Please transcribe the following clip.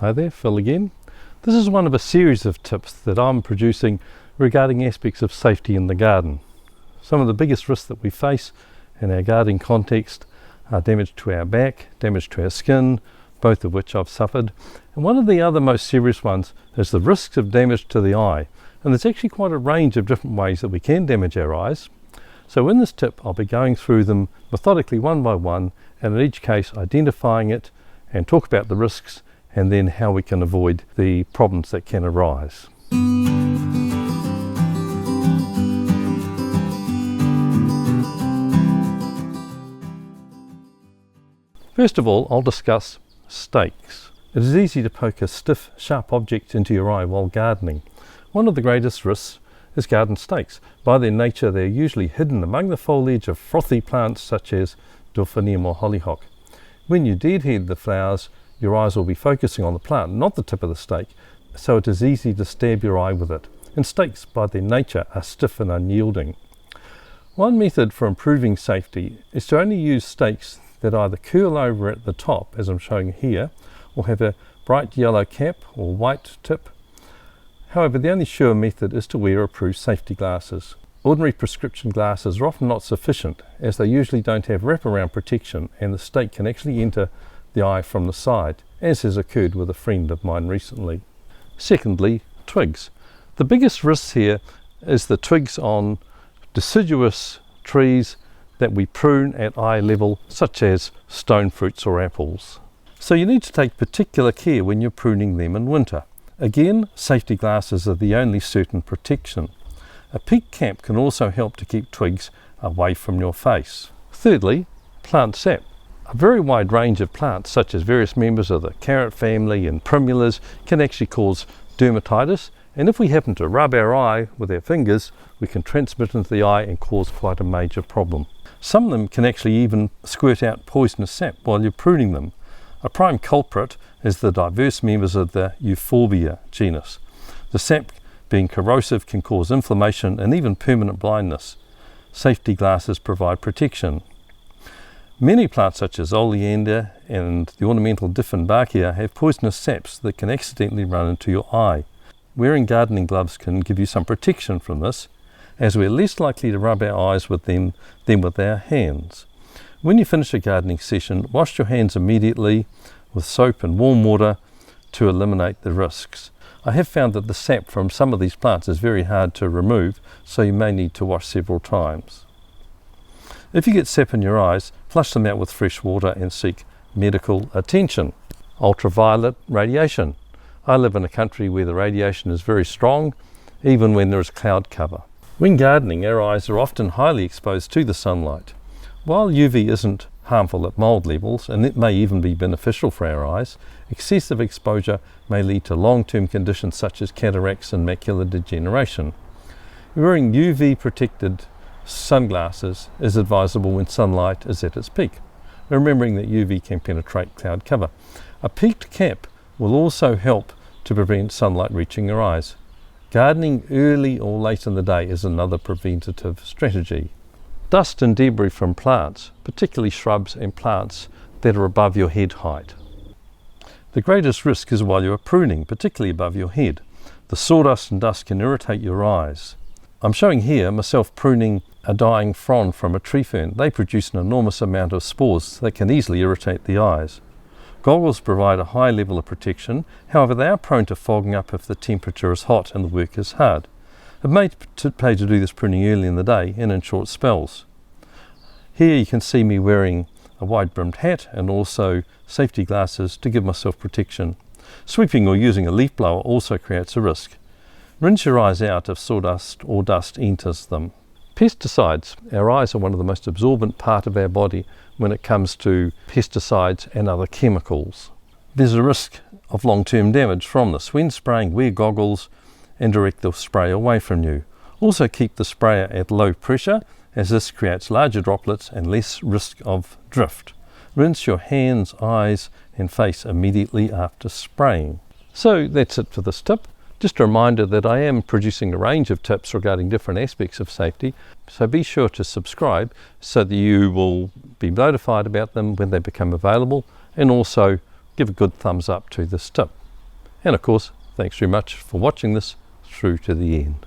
Hi there, Phil again. This is one of a series of tips that I'm producing regarding aspects of safety in the garden. Some of the biggest risks that we face in our gardening context are damage to our back, damage to our skin, both of which I've suffered. And one of the other most serious ones is the risks of damage to the eye. And there's actually quite a range of different ways that we can damage our eyes. So in this tip, I'll be going through them methodically one by one, and in each case identifying it and talk about the risks and then how we can avoid the problems that can arise. First of all, I'll discuss stakes. It is easy to poke a stiff, sharp object into your eye while gardening. One of the greatest risks is garden stakes. By their nature, they're usually hidden among the foliage of frothy plants such as delphinium or hollyhock. When you deadhead the flowers, your eyes will be focusing on the plant, not the tip of the stake, so it is easy to stab your eye with it. And stakes, by their nature, are stiff and unyielding. One method for improving safety is to only use stakes that either curl over at the top, as I'm showing here, or have a bright yellow cap or white tip. However, the only sure method is to wear approved safety glasses. Ordinary prescription glasses are often not sufficient, as they usually don't have wraparound protection and the stake can actually enter the eye from the side, as has occurred with a friend of mine recently. Secondly, twigs. The biggest risk here is the twigs on deciduous trees that we prune at eye level, such as stone fruits or apples. So you need to take particular care when you're pruning them in winter. Again, safety glasses are the only certain protection. A peak cap can also help to keep twigs away from your face. Thirdly, plant sap. A very wide range of plants, such as various members of the carrot family and primulas, can actually cause dermatitis, and if we happen to rub our eye with our fingers, we can transmit into the eye and cause quite a major problem. Some of them can actually even squirt out poisonous sap while you're pruning them. A prime culprit is the diverse members of the Euphorbia genus. The sap, being corrosive, can cause inflammation and even permanent blindness. Safety glasses provide protection. Many plants such as oleander and the ornamental Dieffenbachia have poisonous saps that can accidentally run into your eye. Wearing gardening gloves can give you some protection from this, as we're less likely to rub our eyes with them than with our hands. When you finish a gardening session, wash your hands immediately with soap and warm water to eliminate the risks. I have found that the sap from some of these plants is very hard to remove, so you may need to wash several times. If you get sap in your eyes, flush them out with fresh water and seek medical attention. Ultraviolet radiation. I live in a country where the radiation is very strong, even when there is cloud cover. When gardening, our eyes are often highly exposed to the sunlight. While UV isn't harmful at mold levels, and it may even be beneficial for our eyes, excessive exposure may lead to long-term conditions such as cataracts and macular degeneration. Wearing UV protected sunglasses is advisable when sunlight is at its peak, remembering that UV can penetrate cloud cover. A peaked cap will also help to prevent sunlight reaching your eyes. Gardening early or late in the day is another preventative strategy. Dust and debris from plants, particularly shrubs and plants that are above your head height. The greatest risk is while you are pruning, particularly above your head. The sawdust and dust can irritate your eyes. I'm showing here myself pruning a dying frond from a tree fern. They produce an enormous amount of spores that can easily irritate the eyes. Goggles provide a high level of protection, however they are prone to fogging up if the temperature is hot and the work is hard. It may pay to do this pruning early in the day and in short spells. Here you can see me wearing a wide-brimmed hat and also safety glasses to give myself protection. Sweeping or using a leaf blower also creates a risk. Rinse your eyes out if sawdust or dust enters them. Pesticides. Our eyes are one of the most absorbent part of our body when it comes to pesticides and other chemicals. There's a risk of long-term damage from this. When spraying, wear goggles and direct the spray away from you. Also keep the sprayer at low pressure, as this creates larger droplets and less risk of drift. Rinse your hands, eyes and face immediately after spraying. So that's it for this tip. Just a reminder that I am producing a range of tips regarding different aspects of safety, so be sure to subscribe so that you will be notified about them when they become available, and also give a good thumbs up to this tip. And of course, thanks very much for watching this through to the end.